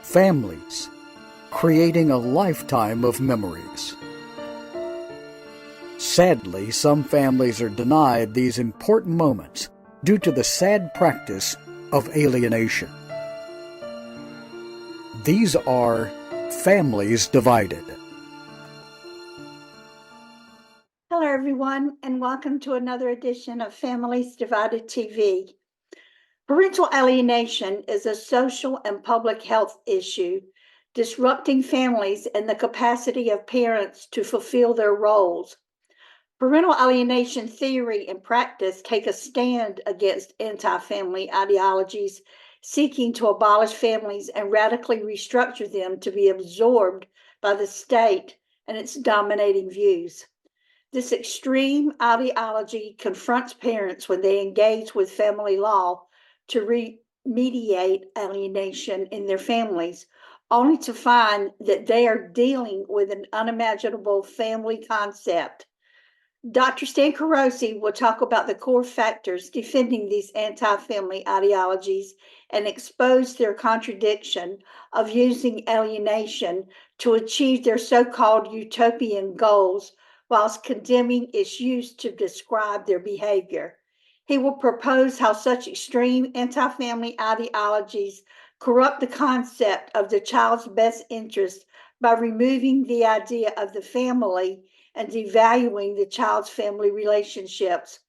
families, creating a lifetime of memories. Sadly, some families are denied these important moments due to the sad practice of alienation. These are families divided. Hello, everyone, and welcome to another edition of Families Divided TV. Parental alienation is a social and public health issue, disrupting families and the capacity of parents to fulfill their roles. Parental alienation theory and practice take a stand against anti-family ideologies, seeking to abolish families and radically restructure them to be absorbed by the state and its dominating views. This extreme ideology confronts parents when they engage with family law to remediate alienation in their families, only to find that they are dealing with an unimaginable family concept. Dr. Stan Korosi will talk about the core factors defending these anti-family ideologies and expose their contradiction of using alienation to achieve their so-called utopian goals, whilst condemning its use to describe their behavior. He will propose how such extreme anti-family ideologies corrupt the concept of the child's best interest by removing the idea of the family and devaluing the child's family relationships.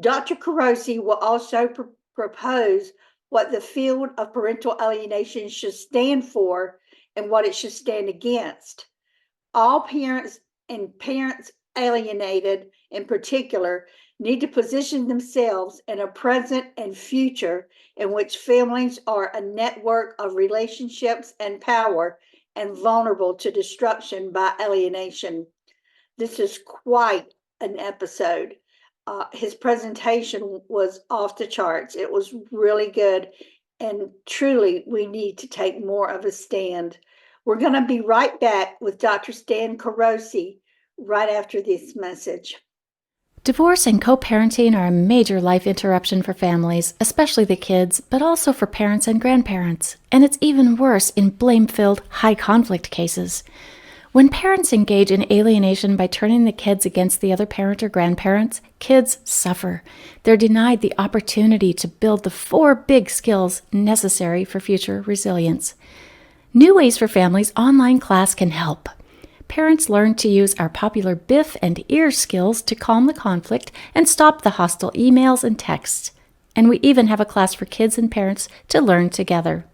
Dr. Korosi will also propose what the field of parental alienation should stand for and what it should stand against. All parents and parents alienated in particular need to position themselves in a present and future in which families are a network of relationships and power and vulnerable to destruction by alienation. This is quite an episode. His presentation was off the charts. It was really good, and truly we need to take more of a stand. We're going to be right back with Dr. Stan Korosi right after this message. Divorce and co-parenting are a major life interruption for families, especially the kids, but also for parents and grandparents. And it's even worse in blame-filled, high-conflict cases. When parents engage in alienation by turning the kids against the other parent or grandparents, kids suffer. They're denied the opportunity to build the 4 big skills necessary for future resilience. New Ways for Families online class can help. Parents learn to use our popular BIF and EAR skills to calm the conflict and stop the hostile emails and texts. And we even have a class for kids and parents to learn together.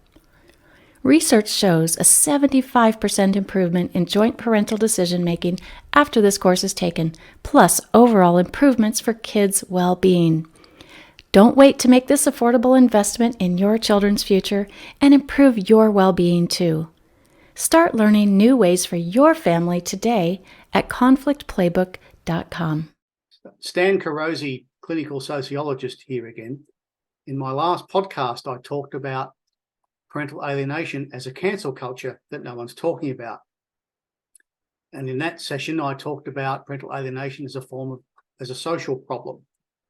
Research shows a 75% improvement in joint parental decision-making after this course is taken, plus overall improvements for kids' well-being. Don't wait to make this affordable investment in your children's future and improve your well-being too. Start learning new ways for your family today at conflictplaybook.com. Stan Korosi, clinical sociologist here again. In my last podcast, I talked about parental alienation as a cancel culture that no one's talking about. And in that session, I talked about parental alienation as a social problem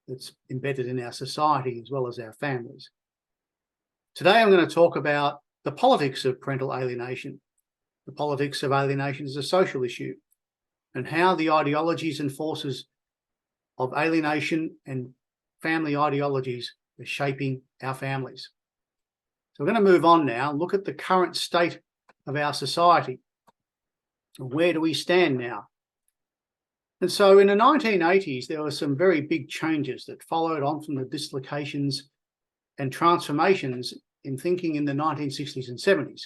that's embedded in our society as well as our families. Today, I'm going to talk about the politics of parental alienation. The politics of alienation is a social issue, and how the ideologies and forces of alienation and family ideologies are shaping our families. So we're going to move on now and look at the current state of our society. Where do we stand now? And so in the 1980s, there were some very big changes that followed on from the dislocations and transformations in thinking in the 1960s and 70s.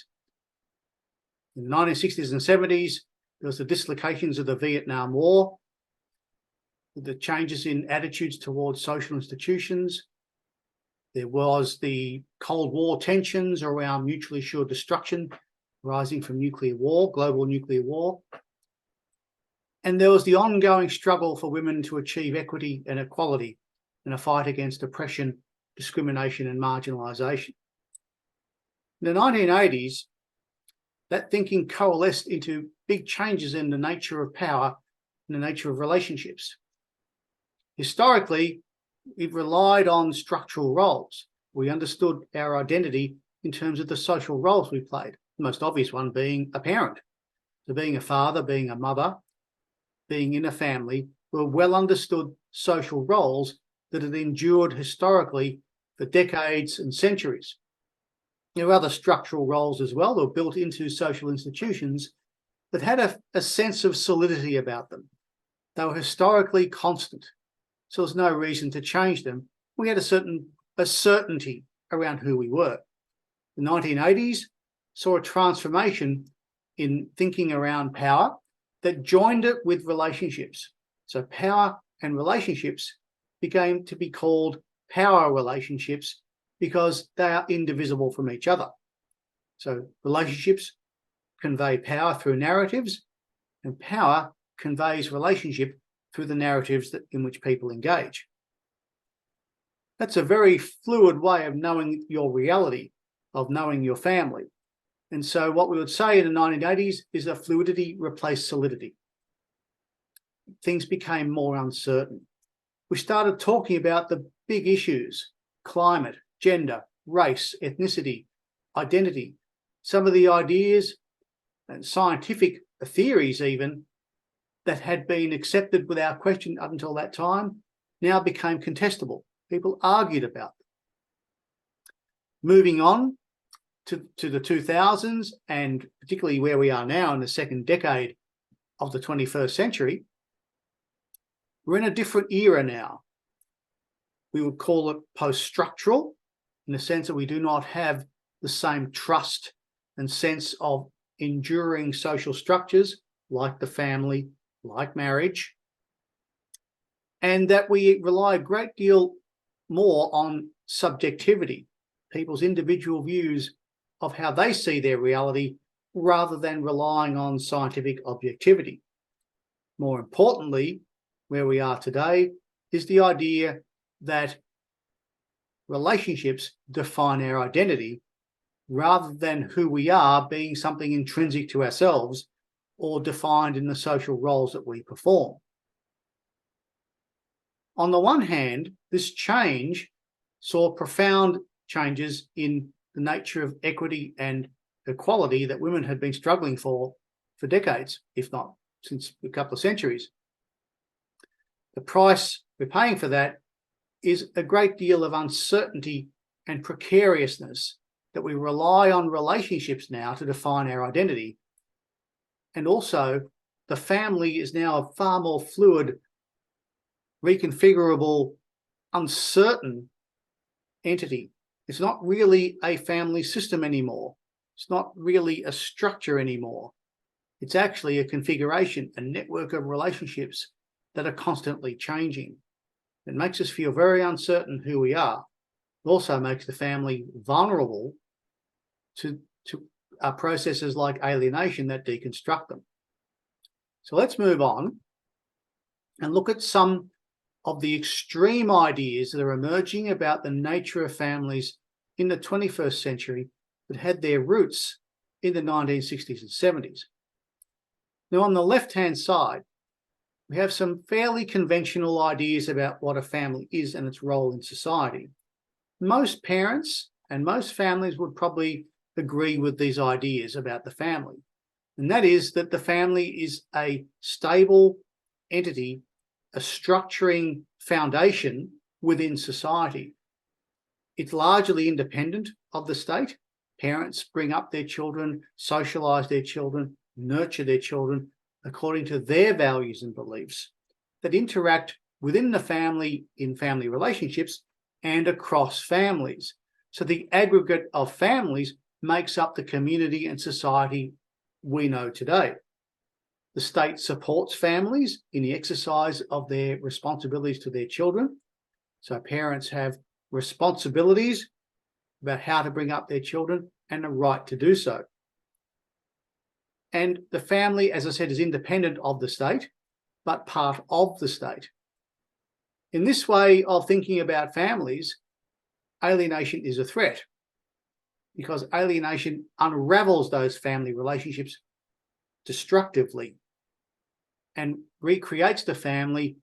In the 1960s and 70s, there was the dislocations of the Vietnam War, the changes in attitudes towards social institutions. There was the Cold War tensions around mutually assured destruction rising from nuclear war, global nuclear war. And there was the ongoing struggle for women to achieve equity and equality in a fight against oppression, discrimination, and marginalisation. In the 1980s, that thinking coalesced into big changes in the nature of power and the nature of relationships. Historically, we've relied on structural roles. We understood our identity in terms of the social roles we played. the most obvious one being a parent. So being a father, being a mother, being in a family were well understood social roles that had endured historically for decades and centuries. There were other structural roles as well that were built into social institutions that had a sense of solidity about them. They were historically constant, so there's no reason to change them. We had a certainty around who we were. The 1980s saw a transformation in thinking around power that joined it with relationships. So power and relationships began to be called power relationships because they are indivisible from each other. So relationships convey power through narratives, and power conveys relationship through the narratives in which people engage. That's a very fluid way of knowing your reality, of knowing your family. And so what we would say in the 1980s is that fluidity replaced solidity. Things became more uncertain. We started talking about the big issues: climate, gender, race, ethnicity, identity. Some of the ideas and scientific theories even that had been accepted without question up until that time now became contestable. People argued about them. Moving on to the 2000s, and particularly where we are now in the second decade of the 21st century, we're in a different era now. We would call it post-structural, in the sense that we do not have the same trust and sense of enduring social structures like the family, like marriage, and that we rely a great deal more on subjectivity, people's individual views of how they see their reality, rather than relying on scientific objectivity. More importantly, where we are today is the idea that relationships define our identity, rather than who we are being something intrinsic to ourselves or defined in the social roles that we perform. On the one hand, this change saw profound changes in the nature of equity and equality that women had been struggling for decades, if not since a couple of centuries. The price we're paying for that is a great deal of uncertainty and precariousness, that we rely on relationships now to define our identity. And also, the family is now a far more fluid, reconfigurable, uncertain entity. It's not really a family system anymore. It's not really a structure anymore. It's actually a configuration, a network of relationships that are constantly changing. It makes us feel very uncertain who we are. It also makes the family vulnerable to processes like alienation that deconstruct them. So let's move on and look at some of the extreme ideas that are emerging about the nature of families in the 21st century that had their roots in the 1960s and 70s. Now, on the left-hand side, we have some fairly conventional ideas about what a family is and its role in society. Most parents and most families would probably agree with these ideas about the family. And that is that the family is a stable entity, a structuring foundation within society. It's largely independent of the state. Parents bring up their children, socialize their children, nurture their children according to their values and beliefs that interact within the family in family relationships and across families. So the aggregate of families makes up the community and society we know today. The state supports families in the exercise of their responsibilities to their children. So parents have responsibilities about how to bring up their children and a right to do so. And the family, as I said, is independent of the state, but part of the state. In this way of thinking about families, alienation is a threat, because alienation unravels those family relationships destructively and recreates the family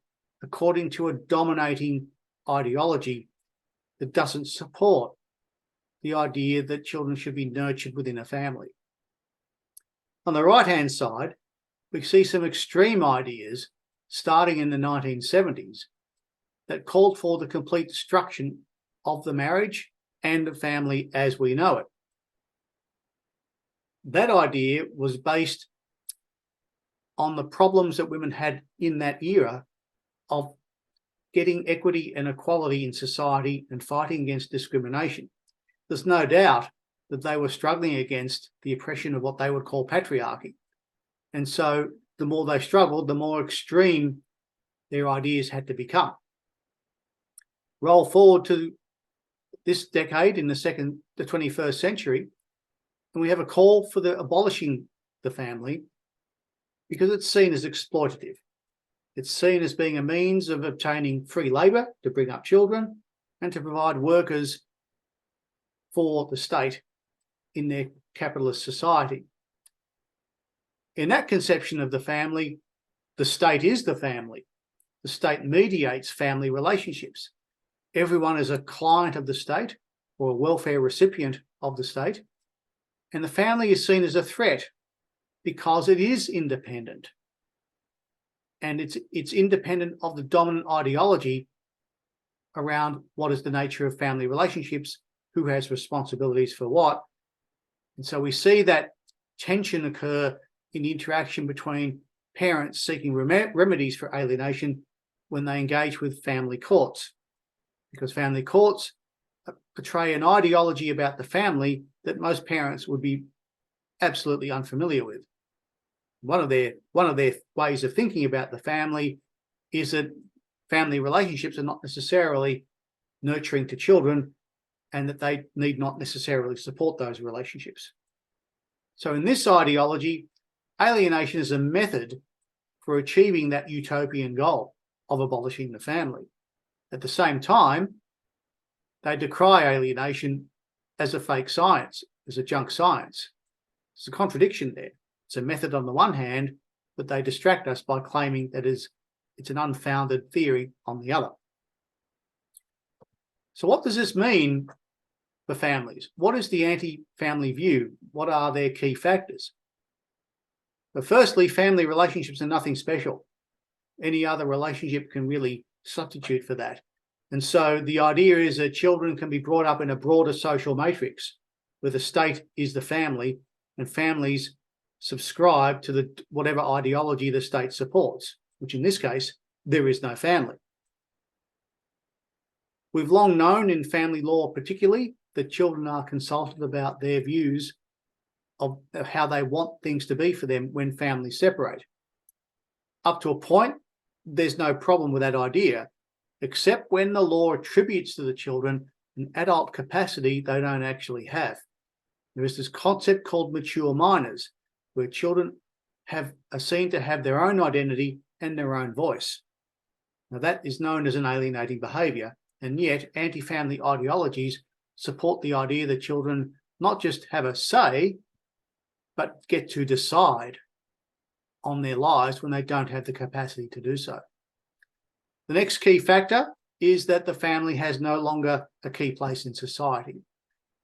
according to a dominating ideology that doesn't support the idea that children should be nurtured within a family. On the right-hand side, we see some extreme ideas starting in the 1970s that called for the complete destruction of the marriage and the family as we know it. That idea was based on the problems that women had in that era of getting equity and equality in society and fighting against discrimination. There's no doubt that they were struggling against the oppression of what they would call patriarchy. And so the more they struggled, the more extreme their ideas had to become. Roll forward to this decade in the 21st century, and we have a call for the abolishing the family because it's seen as exploitative. It's seen as being a means of obtaining free labour to bring up children and to provide workers for the state in their capitalist society. In that conception of the family, the state is the family. The state mediates family relationships. Everyone is a client of the state or a welfare recipient of the state. And the family is seen as a threat because it is independent. And it's independent of the dominant ideology around what is the nature of family relationships, who has responsibilities for what. And so we see that tension occur in the interaction between parents seeking remedies for alienation when they engage with family courts, because family courts portray an ideology about the family that most parents would be absolutely unfamiliar with. One of their ways of thinking about the family is that family relationships are not necessarily nurturing to children and that they need not necessarily support those relationships. So in this ideology, alienation is a method for achieving that utopian goal of abolishing the family. At the same time, they decry alienation as a fake science, as a junk science. There's a contradiction there. It's a method on the one hand, but they distract us by claiming that it's an unfounded theory on the other. So what does this mean for families? What is the anti-family view? What are their key factors? But firstly, family relationships are nothing special. Any other relationship can really substitute for that. And so the idea is that children can be brought up in a broader social matrix where the state is the family and families subscribe to whatever ideology the state supports, which in this case, there is no family. We've long known in family law particularly that children are consulted about their views of how they want things to be for them when families separate. Up to a point, there's no problem with that idea, except when the law attributes to the children an adult capacity they don't actually have. There is this concept called mature minors, where children are seen to have their own identity and their own voice. Now that is known as an alienating behaviour, and yet anti-family ideologies support the idea that children not just have a say, but get to decide on their lives when they don't have the capacity to do so. The next key factor is that the family has no longer a key place in society.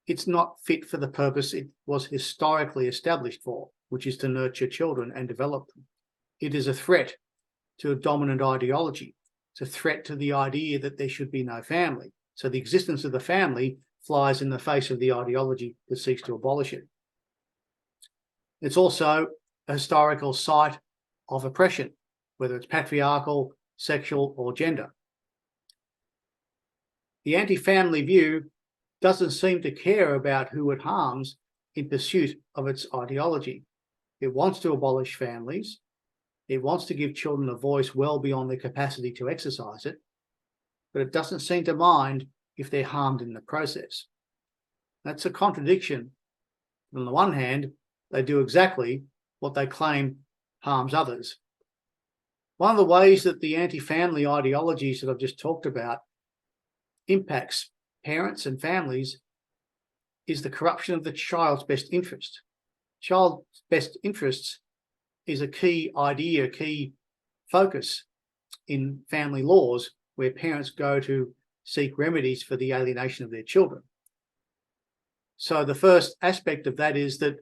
It's not fit for the purpose it was historically established for, which is to nurture children and develop them. It is a threat to a dominant ideology. It's a threat to the idea that there should be no family. So the existence of the family flies in the face of the ideology that seeks to abolish it. It's also a historical site of oppression, whether it's patriarchal, sexual, or gender. The anti-family view doesn't seem to care about who it harms in pursuit of its ideology. It wants to abolish families. It wants to give children a voice well beyond their capacity to exercise it, but it doesn't seem to mind if they're harmed in the process. That's a contradiction. On the one hand, they do exactly what they claim harms others. One of the ways that the anti-family ideologies that I've just talked about impacts parents and families is the corruption of the child's best interest. Child's best interests is a key idea, a key focus in family laws where parents go to seek remedies for the alienation of their children. So the first aspect of that is that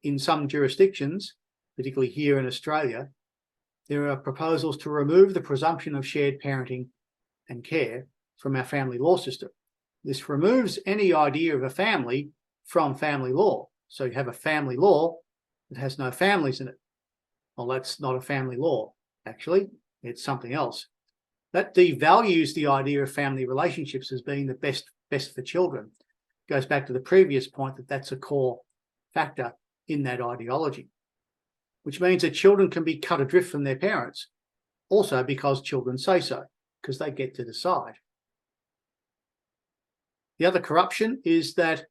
in some jurisdictions, particularly here in Australia, there are proposals to remove the presumption of shared parenting and care from our family law system. This removes any idea of a family from family law. So you have a family law that has no families in it. Well, that's not a family law, actually. It's something else. That devalues the idea of family relationships as being the best for children. Goes back to the previous point that that's a core factor in that ideology, which means that children can be cut adrift from their parents, also because children say so, because they get to decide. The other corruption is that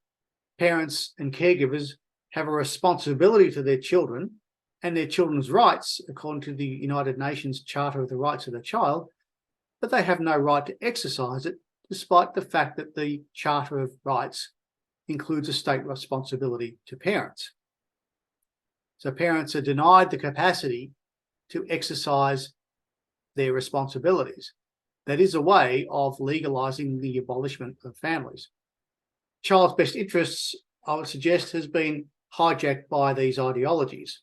parents and caregivers have a responsibility to their children and their children's rights, according to the United Nations Charter of the Rights of the Child, but they have no right to exercise it, despite the fact that the Charter of Rights includes a state responsibility to parents. So parents are denied the capacity to exercise their responsibilities. That is a way of legalising the abolishment of families. Child's best interests, I would suggest, has been hijacked by these ideologies.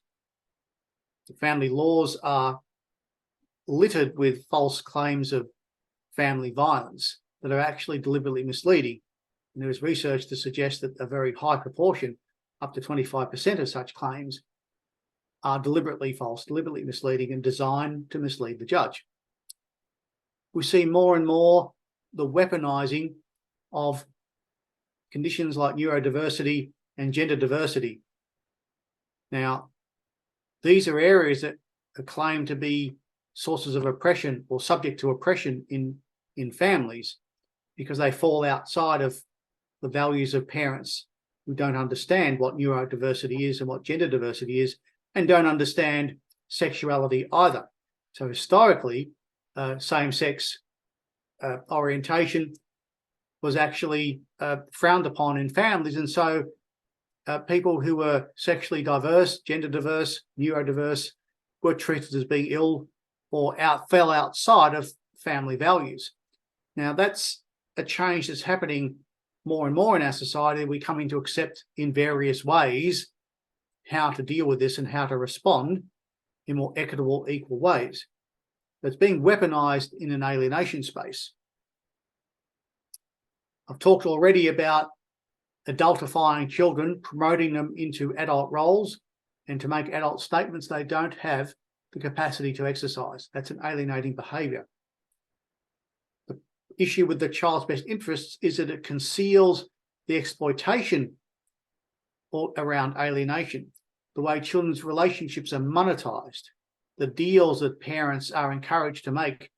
The family laws are littered with false claims of family violence that are actually deliberately misleading. And there is research to suggest that a very high proportion, up to 25% of such claims, are deliberately false, deliberately misleading, and designed to mislead the judge. We see more and more the weaponising of conditions like neurodiversity and gender diversity. Now, these are areas that are claimed to be sources of oppression or subject to oppression in families because they fall outside of the values of parents who don't understand what neurodiversity is and what gender diversity is, and don't understand sexuality either. So historically, same-sex orientation was actually frowned upon in families, and so people who were sexually diverse, gender diverse, neurodiverse were treated as being ill or fell outside of family values. Now, that's a change that's happening more and more in our society. We're coming to accept in various ways how to deal with this and how to respond in more equitable, equal ways. But it's being weaponized in an alienation space. I've talked already about adultifying children, promoting them into adult roles, and to make adult statements they don't have the capacity to exercise. That's an alienating behaviour. The issue with the child's best interests is that it conceals the exploitation around alienation, the way children's relationships are monetised, the deals that parents are encouraged to make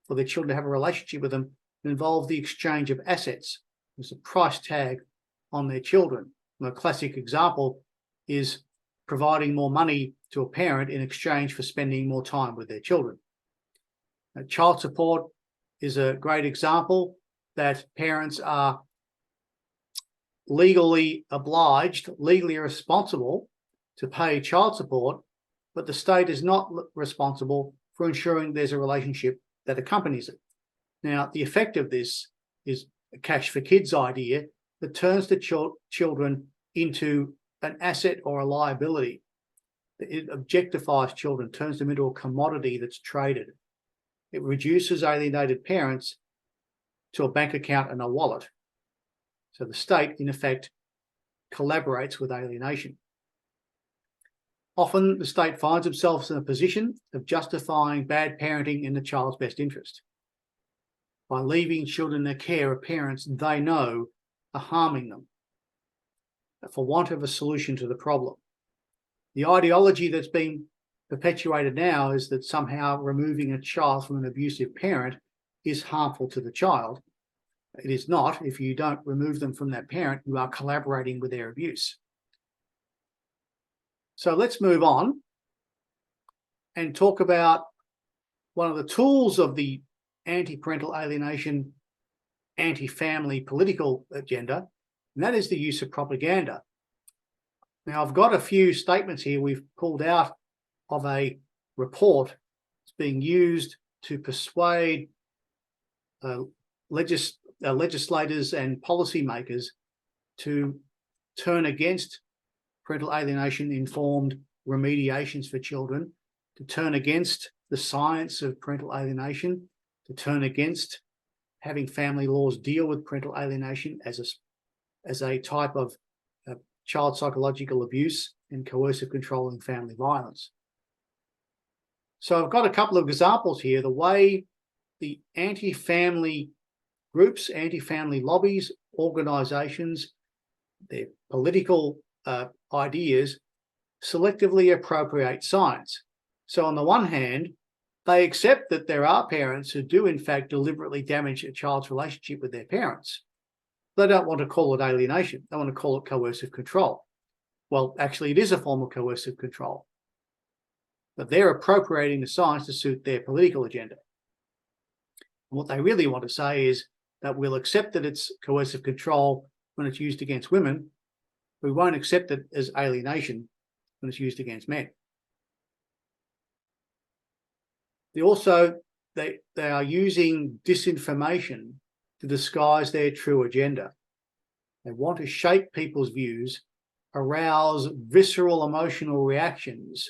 for their children to have a relationship with them involve the exchange of assets. There's a price tag on their children. And a classic example is providing more money to a parent in exchange for spending more time with their children. Now, child support is a great example that parents are legally obliged, legally responsible to pay child support, but the state is not responsible for ensuring there's a relationship that accompanies it. Now, the effect of this is a cash for kids idea that turns the children into an asset or a liability. It objectifies children, turns them into a commodity that's traded. It reduces alienated parents to a bank account and a wallet. So the state, in effect, collaborates with alienation. Often the state finds itself in a position of justifying bad parenting in the child's best interest by leaving children in the care of parents they know are harming them for want of a solution to the problem. The ideology that's being perpetuated now is that somehow removing a child from an abusive parent is harmful to the child. It is not. If you don't remove them from that parent, you are collaborating with their abuse. So let's move on and talk about one of the tools of the anti-parental alienation, anti-family political agenda, and that is the use of propaganda. Now, I've got a few statements here we've pulled out of a report that's being used to persuade legislators and policymakers to turn against parental alienation informed remediations for children to turn against the science of parental alienation, to turn against having family laws deal with parental alienation as a type of child psychological abuse and coercive control and family violence. So I've got a couple of examples here, the way the anti-family groups, anti-family lobbies, organisations, their political ideas selectively appropriate science. So on the one hand, they accept that there are parents who do in fact deliberately damage a child's relationship with their parents. They don't want to call it alienation. They want to call it coercive control. Well, actually, it is a form of coercive control. But they're appropriating the science to suit their political agenda. And what they really want to say is that we'll accept that it's coercive control when it's used against women. We won't accept it as alienation when it's used against men. They are using disinformation to disguise their true agenda. They want to shape people's views, arouse visceral emotional reactions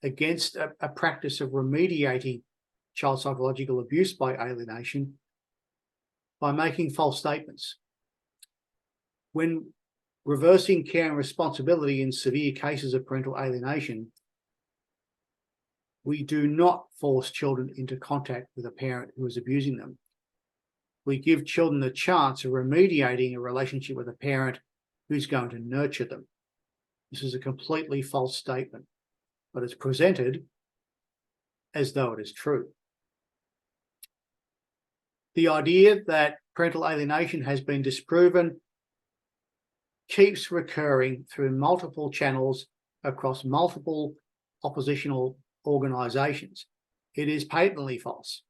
against a practice of remediating child psychological abuse by alienation by making false statements. When reversing care and responsibility in severe cases of parental alienation, we do not force children into contact with a parent who is abusing them. We give children the chance of remediating a relationship with a parent who's going to nurture them. This is a completely false statement, but it's presented as though it is true. The idea that parental alienation has been disproven keeps recurring through multiple channels across multiple oppositional organisations. It is patently false.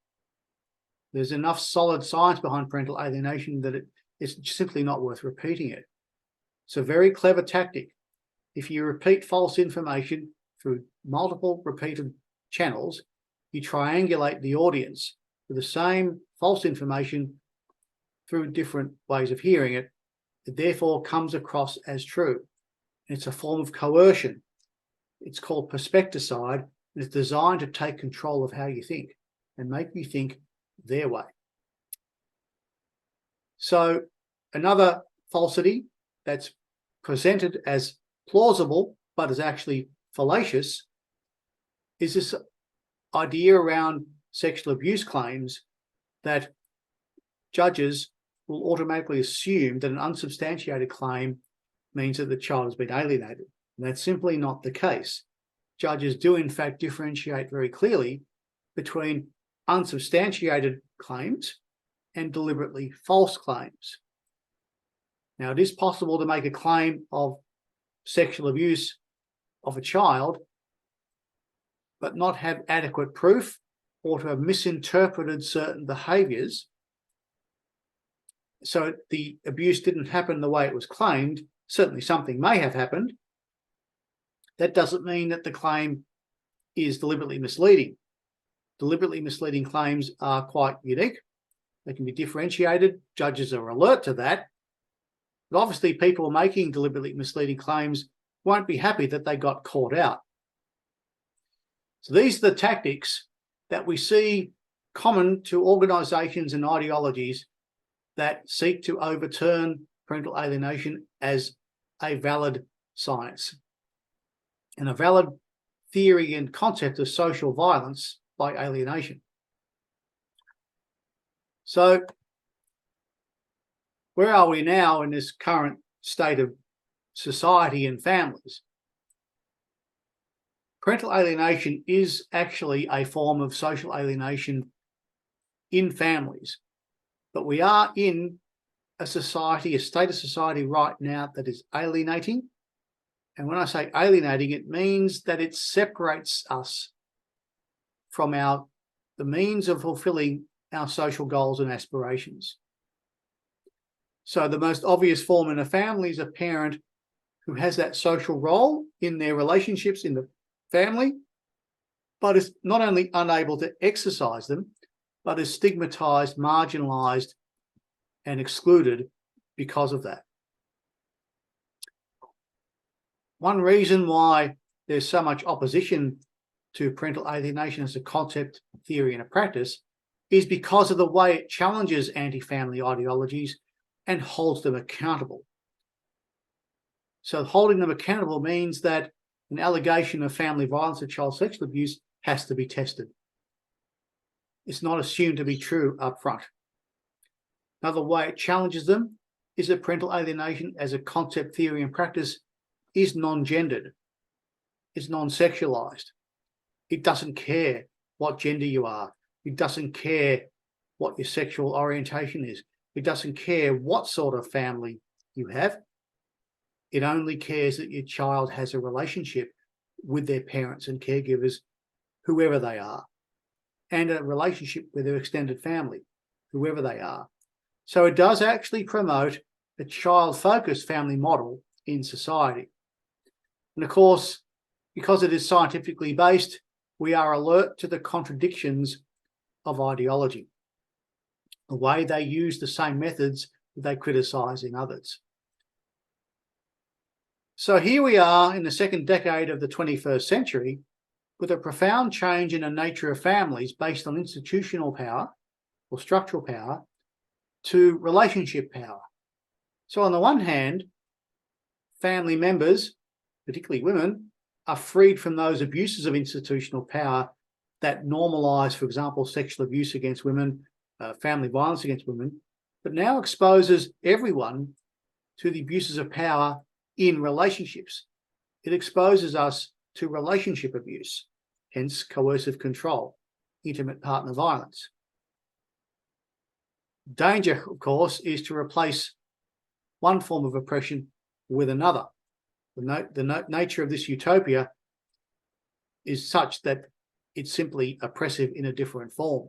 There's enough solid science behind parental alienation that it's simply not worth repeating it. It's a very clever tactic. If you repeat false information through multiple repeated channels, you triangulate the audience with the same false information through different ways of hearing it. It therefore comes across as true. It's a form of coercion. It's called perspecticide. It's designed to take control of how you think and make you think their way. So another falsity that's presented as plausible but is actually fallacious is this idea around sexual abuse claims that judges will automatically assume that an unsubstantiated claim means that the child has been alienated. And that's simply not the case. Judges do in fact differentiate very clearly between unsubstantiated claims and deliberately false claims. Now, it is possible to make a claim of sexual abuse of a child but not have adequate proof or to have misinterpreted certain behaviours. So the abuse didn't happen the way it was claimed. Certainly something may have happened. That doesn't mean that the claim is deliberately misleading. Deliberately misleading claims are quite unique. They can be differentiated. Judges are alert to that. But obviously people making deliberately misleading claims won't be happy that they got caught out. So these are the tactics that we see common to organisations and ideologies that seek to overturn parental alienation as a valid science and a valid theory and concept of social violence by alienation. So where are we now in this current state of society and families? Parental alienation is actually a form of social alienation in families, but we are in a society, a state of society right now that is alienating. And when I say alienating, it means that it separates us from the means of fulfilling our social goals and aspirations. So the most obvious form in a family is a parent who has that social role in their relationships in the family, but is not only unable to exercise them, but is stigmatized, marginalized, and excluded because of that. One reason why there's so much opposition to parental alienation as a concept, theory, and a practice is because of the way it challenges anti-family ideologies and holds them accountable. So holding them accountable means that an allegation of family violence or child sexual abuse has to be tested. It's not assumed to be true up front. Another way it challenges them is that parental alienation as a concept, theory, and practice is non-gendered. It's non-sexualized. It doesn't care what gender you are. It doesn't care what your sexual orientation is. It doesn't care what sort of family you have. It only cares that your child has a relationship with their parents and caregivers, whoever they are, and a relationship with their extended family, whoever they are. So it does actually promote a child-focused family model in society. And of course, because it is scientifically based, we are alert to the contradictions of ideology, the way they use the same methods that they criticize in others. So here we are in the second decade of the 21st century with a profound change in the nature of families based on institutional power or structural power to relationship power. So on the one hand, family members, particularly women, are freed from those abuses of institutional power that normalise, for example, sexual abuse against women, family violence against women, but now exposes everyone to the abuses of power in relationships. It exposes us to relationship abuse, hence coercive control, intimate partner violence. Danger, of course, is to replace one form of oppression with another. The nature of this utopia is such that it's simply oppressive in a different form.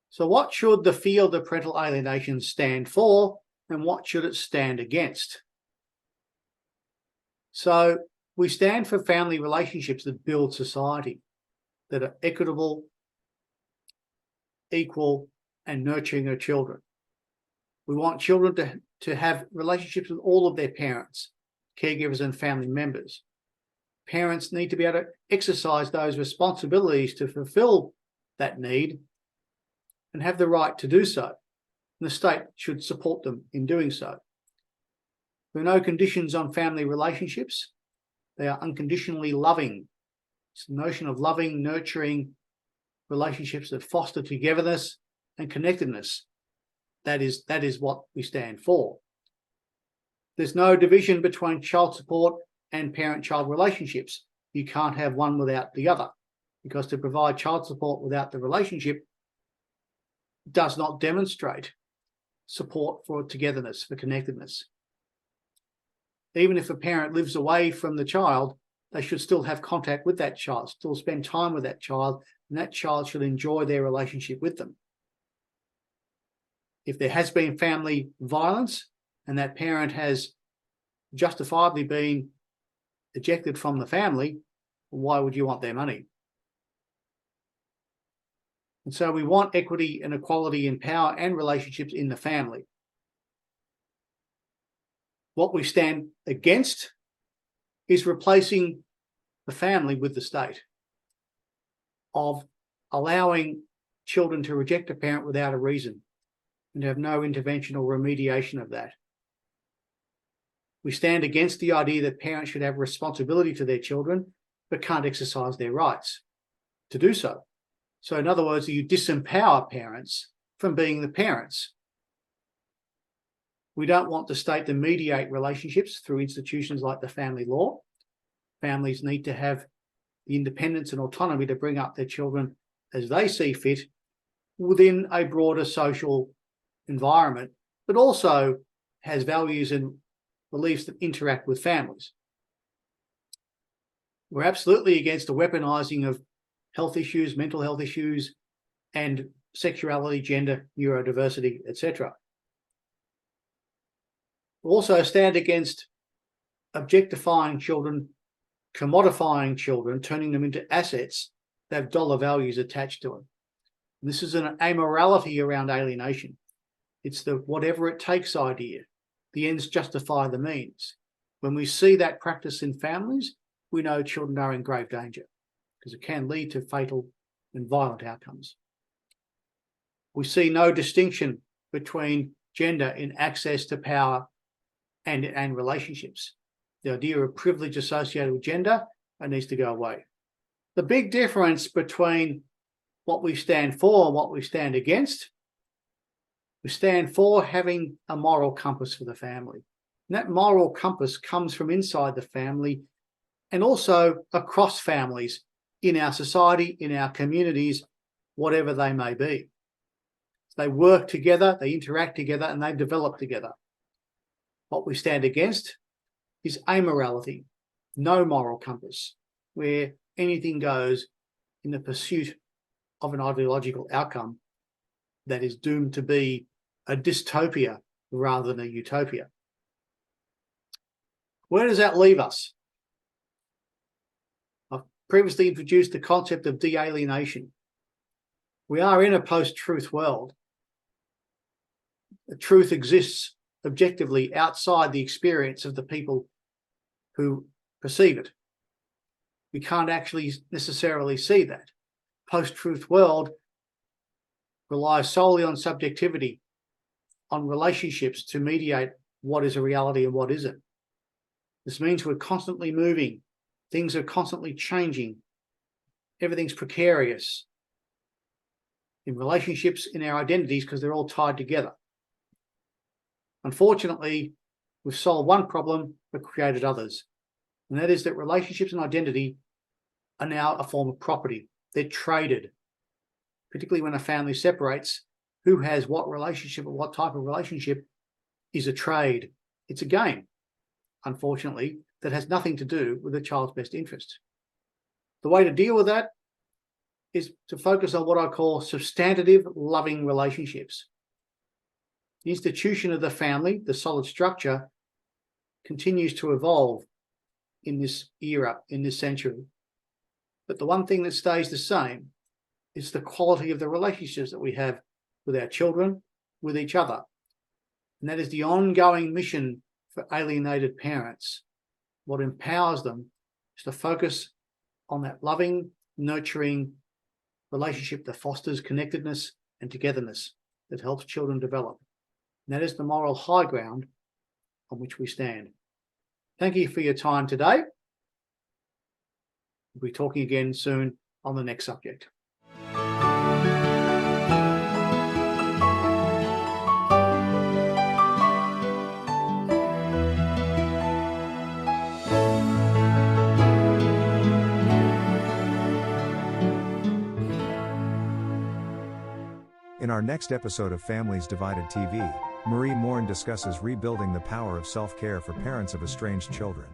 So what should the field of parental alienation stand for, and what should it stand against? So we stand for family relationships that build society, that are equitable, equal, and nurturing of children. We want children to have relationships with all of their parents, caregivers, and family members. Parents need to be able to exercise those responsibilities to fulfill that need and have the right to do so. And the state should support them in doing so. There are no conditions on family relationships. They are unconditionally loving. It's the notion of loving, nurturing relationships that foster togetherness and connectedness. That is what we stand for. There's no division between child support and parent-child relationships. You can't have one without the other, because to provide child support without the relationship does not demonstrate support for togetherness, for connectedness. Even if a parent lives away from the child, they should still have contact with that child, still spend time with that child, and that child should enjoy their relationship with them. If there has been family violence and that parent has justifiably been ejected from the family, why would you want their money? And so we want equity and equality in power and relationships in the family. What we stand against is replacing the family with the state, of allowing children to reject a parent without a reason and have no intervention or remediation of that. We stand against the idea that parents should have responsibility to their children but can't exercise their rights to do so. So in other words, you disempower parents from being the parents. We don't want the state to mediate relationships through institutions like the family law. Families need to have the independence and autonomy to bring up their children as they see fit within a broader social environment, but also has values and beliefs that interact with families. We're absolutely against the weaponizing of health issues, mental health issues, and sexuality, gender, neurodiversity, etc. We also stand against objectifying children, commodifying children, turning them into assets that have dollar values attached to them. And this is an amorality around alienation. It's the whatever it takes idea. the ends justify the means. When we see that practice in families, we know children are in grave danger because it can lead to fatal and violent outcomes. We see no distinction between gender in access to power and relationships. The idea of privilege associated with gender needs to go away. The big difference between what we stand for and what we stand against, we stand for having a moral compass for the family. And that moral compass comes from inside the family and also across families in our society, in our communities, whatever they may be. They work together, they interact together, and they develop together. What we stand against is amorality, no moral compass, where anything goes in the pursuit of an ideological outcome that is doomed to be a dystopia rather than a utopia. Where does that leave us? I've previously introduced the concept of de-alienation. We are in a post-truth world. The truth exists objectively outside the experience of the people who perceive it. We can't actually necessarily see that. Post-truth world relies solely on subjectivity, on relationships to mediate what is a reality and what isn't. This means we're constantly moving. Things are constantly changing. Everything's precarious in relationships, in our identities, because they're all tied together. Unfortunately, we've solved one problem but created others. And that is that relationships and identity are now a form of property. They're traded, particularly when a family separates. Who has what relationship or what type of relationship is a trade. It's a game, unfortunately, that has nothing to do with the child's best interest. The way to deal with that is to focus on what I call substantive, loving relationships. The institution of the family, the solid structure, continues to evolve in this era, in this century. But the one thing that stays the same is the quality of the relationships that we have with our children, with each other. And that is the ongoing mission for alienated parents. What empowers them is to focus on that loving, nurturing relationship that fosters connectedness and togetherness that helps children develop. And that is the moral high ground on which we stand. Thank you for your time today. We'll be talking again soon on the next subject. In our next episode of Families Divided TV, Marie Morn discusses rebuilding the power of self-care for parents of estranged children.